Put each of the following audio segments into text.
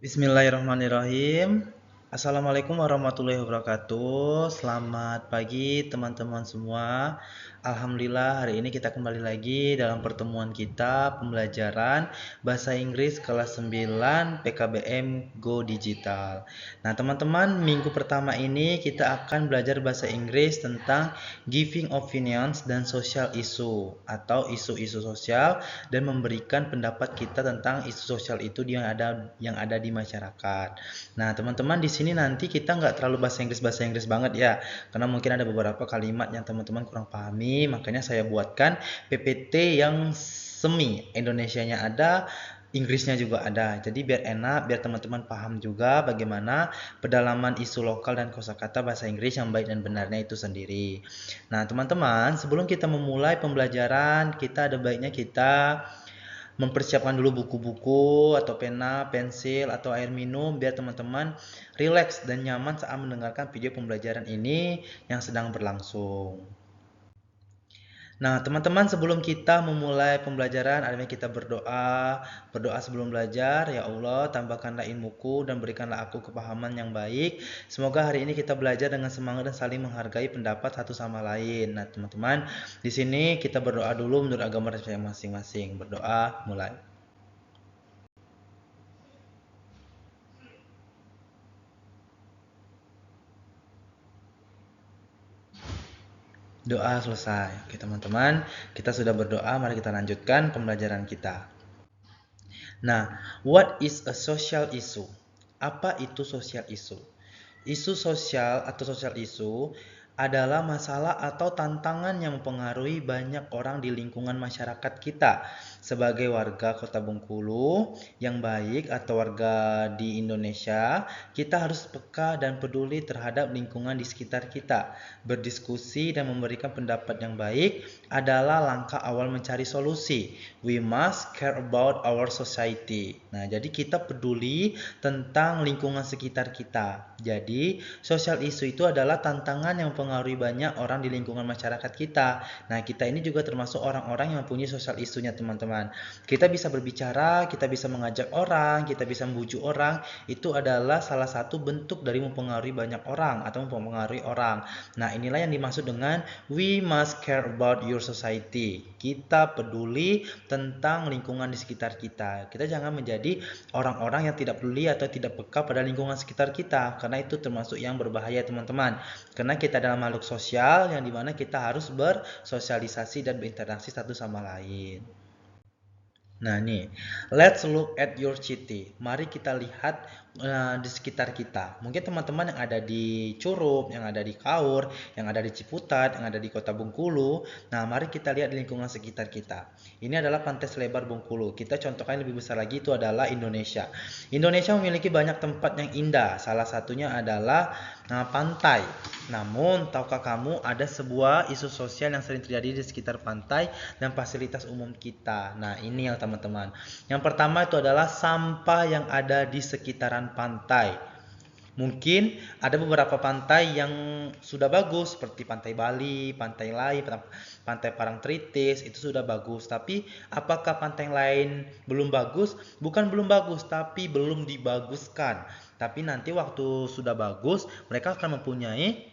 Bismillahirrahmanirrahim. Assalamualaikum warahmatullahi wabarakatuh. Selamat pagi teman-teman semua. Alhamdulillah hari ini kita kembali lagi dalam pertemuan kita pembelajaran Bahasa Inggris kelas 9 PKBM Go Digital. Nah teman-teman, minggu pertama ini kita akan belajar bahasa Inggris tentang giving opinions dan social issue atau isu-isu sosial dan memberikan pendapat kita tentang isu sosial itu yang ada di masyarakat. Nah, teman-teman di sini nanti kita nggak terlalu bahasa Inggris banget ya, karena mungkin ada beberapa kalimat yang teman-teman kurang pahami, makanya saya buatkan PPT yang semi Indonesianya ada, Inggrisnya juga ada. Jadi biar enak, biar teman-teman paham juga bagaimana pedalaman isu lokal dan kosakata bahasa Inggris yang baik dan benarnya itu sendiri. Nah, teman-teman, sebelum kita memulai pembelajaran, kita ada baiknya kita mempersiapkan dulu buku-buku atau pena, pensil, atau air minum biar teman-teman rileks dan nyaman saat mendengarkan video pembelajaran ini yang sedang berlangsung. Nah, teman-teman, sebelum kita memulai pembelajaran, adanya kita berdoa sebelum belajar. Ya Allah, tambahkanlah ilmuku dan berikanlah aku kepahaman yang baik. Semoga hari ini kita belajar dengan semangat dan saling menghargai pendapat satu sama lain. Nah, teman-teman, di sini kita berdoa dulu menurut agama masing-masing. Berdoa, mulai. Doa selesai. Oke teman-teman, kita sudah berdoa, mari kita lanjutkan pembelajaran kita. Nah, what is a social issue? Apa itu social issue? Isu sosial atau social issue adalah masalah atau tantangan yang mempengaruhi banyak orang di lingkungan masyarakat kita. Sebagai warga Kota Bengkulu yang baik atau warga di Indonesia, kita harus peka dan peduli terhadap lingkungan di sekitar kita. Berdiskusi dan memberikan pendapat yang baik adalah langkah awal mencari solusi. We must care about our society. Nah, jadi kita peduli tentang lingkungan sekitar kita. Jadi, social issue itu adalah tantangan yang mempengaruhi banyak orang di lingkungan masyarakat kita. Nah, kita ini juga termasuk orang-orang yang mempunyai social issue-nya, teman-teman. Kita bisa berbicara, kita bisa mengajak orang, kita bisa membujuk orang. Itu adalah salah satu bentuk dari mempengaruhi banyak orang atau mempengaruhi orang. Nah, inilah yang dimaksud dengan we must care about your society. Kita peduli tentang lingkungan di sekitar kita. Kita jangan menjadi orang-orang yang tidak peduli atau tidak peka pada lingkungan sekitar kita, karena itu termasuk yang berbahaya, teman-teman. Karena kita adalah makhluk sosial yang dimana kita harus bersosialisasi dan berinteraksi satu sama lain. Nah nih, let's look at your city. Mari kita lihat di sekitar kita. Mungkin teman-teman yang ada di Curup, yang ada di Kaur, yang ada di Ciputat, yang ada di Kota Bengkulu. Nah, mari kita lihat di lingkungan sekitar kita. Ini adalah pantai selebar Bengkulu. Kita contohkan lebih besar lagi, itu adalah Indonesia. Indonesia memiliki banyak tempat yang indah. Salah satunya adalah pantai. Namun, tahukah kamu ada sebuah isu sosial yang sering terjadi di sekitar pantai dan fasilitas umum kita. Nah, ini yang teman-teman. Yang pertama itu adalah sampah yang ada di sekitaran pantai. Mungkin ada beberapa pantai yang sudah bagus seperti Pantai Bali, pantai lain, Pantai Parangtritis itu sudah bagus. Tapi apakah pantai lain belum bagus? Bukan belum bagus, tapi belum dibaguskan. Tapi nanti waktu sudah bagus, mereka akan mempunyai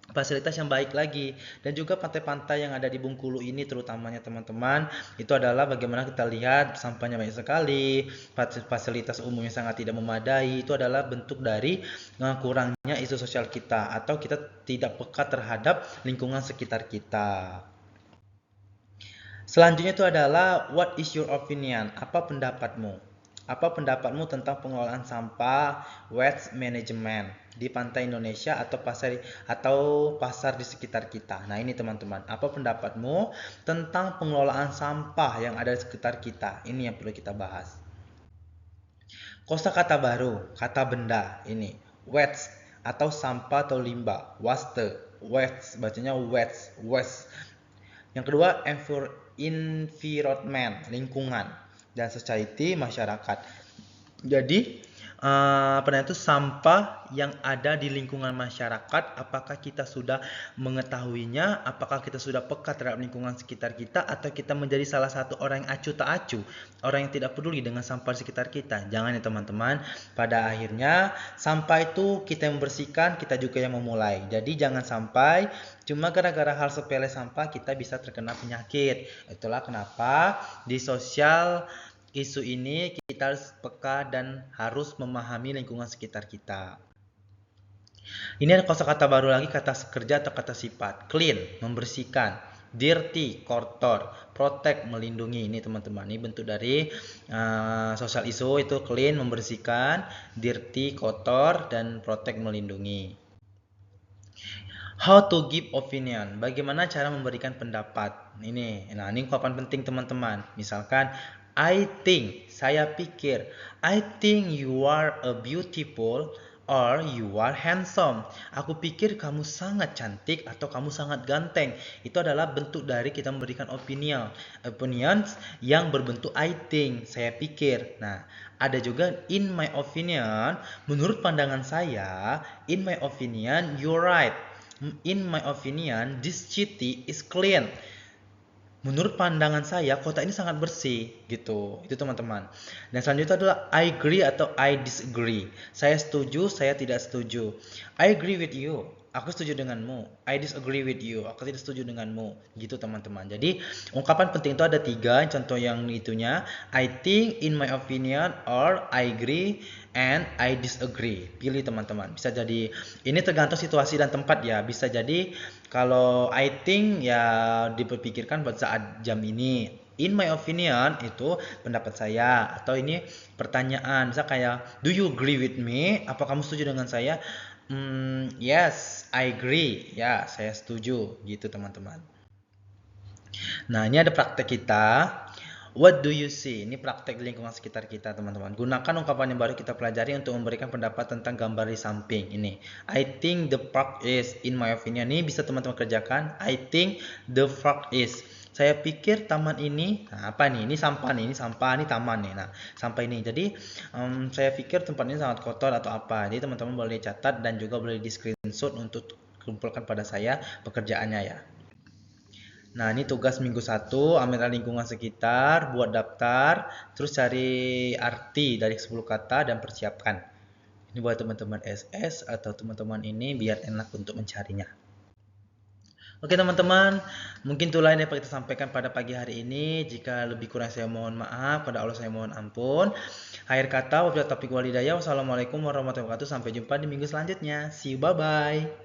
fasilitas yang baik lagi. Dan juga pantai-pantai yang ada di Bengkulu ini terutamanya teman-teman, itu adalah bagaimana kita lihat sampahnya banyak sekali, fasilitas umumnya sangat tidak memadai. Itu adalah bentuk dari kurangnya isu sosial kita atau kita tidak peka terhadap lingkungan sekitar kita. Selanjutnya itu adalah what is your opinion? Apa pendapatmu? Apa pendapatmu tentang pengelolaan sampah waste management di pantai Indonesia atau pasar di sekitar kita? Nah, ini teman-teman, apa pendapatmu tentang pengelolaan sampah yang ada di sekitar kita? Ini yang perlu kita bahas. Kosakata baru, kata benda ini, waste atau sampah atau limbah, waste bacanya waste. Yang kedua, environment, lingkungan, dan society, masyarakat. Jadi, sampah yang ada di lingkungan masyarakat. Apakah kita sudah mengetahuinya? Apakah kita sudah peka terhadap lingkungan sekitar kita, atau kita menjadi salah satu orang yang acuh tak acuh, orang yang tidak peduli dengan sampah di sekitar kita? Jangan ya teman-teman. Pada akhirnya sampah itu kita yang membersihkan, kita juga yang memulai. Jadi jangan sampai cuma gara-gara hal sepele sampah kita bisa terkena penyakit. Itulah kenapa di sosial isu ini kita harus peka dan harus memahami lingkungan sekitar kita. Ini ada kosakata baru lagi, kata kerja atau kata sifat. Clean, membersihkan. Dirty, kotor. Protect, melindungi. Ini teman-teman, ini bentuk dari social issue itu clean, membersihkan. Dirty, kotor. Dan protect, melindungi. How to give opinion. Bagaimana cara memberikan pendapat. Ini ungkapan penting teman-teman. Misalkan, I think, saya pikir, I think you are a beautiful or you are handsome. Aku pikir kamu sangat cantik atau kamu sangat ganteng. Itu adalah bentuk dari kita memberikan opinion. Opinions yang berbentuk I think, saya pikir. Nah, ada juga in my opinion, menurut pandangan saya, in my opinion, you're right. In my opinion, this city is clean. Menurut pandangan saya, kota ini sangat bersih, gitu. Itu teman-teman. Dan selanjutnya adalah I agree atau I disagree. Saya setuju, saya tidak setuju. I agree with you. Aku setuju denganmu. I disagree with you. Aku tidak setuju denganmu. Gitu teman-teman. Jadi ungkapan penting itu ada 3. Contoh yang itunya, I think, in my opinion, or I agree and I disagree. Pilih teman-teman. Bisa jadi, ini tergantung situasi dan tempat ya. Bisa jadi kalau I think ya diperpikirkan buat saat jam ini. In my opinion itu pendapat saya. Atau ini pertanyaan. Misal kayak, do you agree with me? Apa kamu setuju dengan saya? Yes, I agree. Ya, saya setuju. Gitu teman-teman. Nah, ini ada praktek kita. What do you see? Ini praktek lingkungan sekitar kita teman-teman. Gunakan ungkapan yang baru kita pelajari untuk memberikan pendapat tentang gambar di samping. Ini, I think the park is, in my opinion. Ini bisa teman-teman kerjakan. I think the park is. Saya pikir taman ini, nah apa nih? Ini sampah nih, ini sampah, ini taman nih. Nah, sampah ini. Jadi, saya pikir tempat ini sangat kotor atau apa. Jadi teman-teman boleh catat dan juga boleh di screenshot untuk kumpulkan pada saya pekerjaannya ya. Nah, ini tugas minggu 1, ambil lingkungan sekitar, buat daftar, terus cari arti dari 10 kata dan persiapkan. Ini buat teman-teman SS atau teman-teman ini biar enak untuk mencarinya. Oke teman-teman, mungkin itulah yang dapat kita sampaikan pada pagi hari ini. Jika lebih kurang saya mohon maaf, pada Allah saya mohon ampun. Akhir kata, wabillahi taufiq wal hidayah. Wassalamualaikum warahmatullahi wabarakatuh. Sampai jumpa di minggu selanjutnya. See you, bye-bye.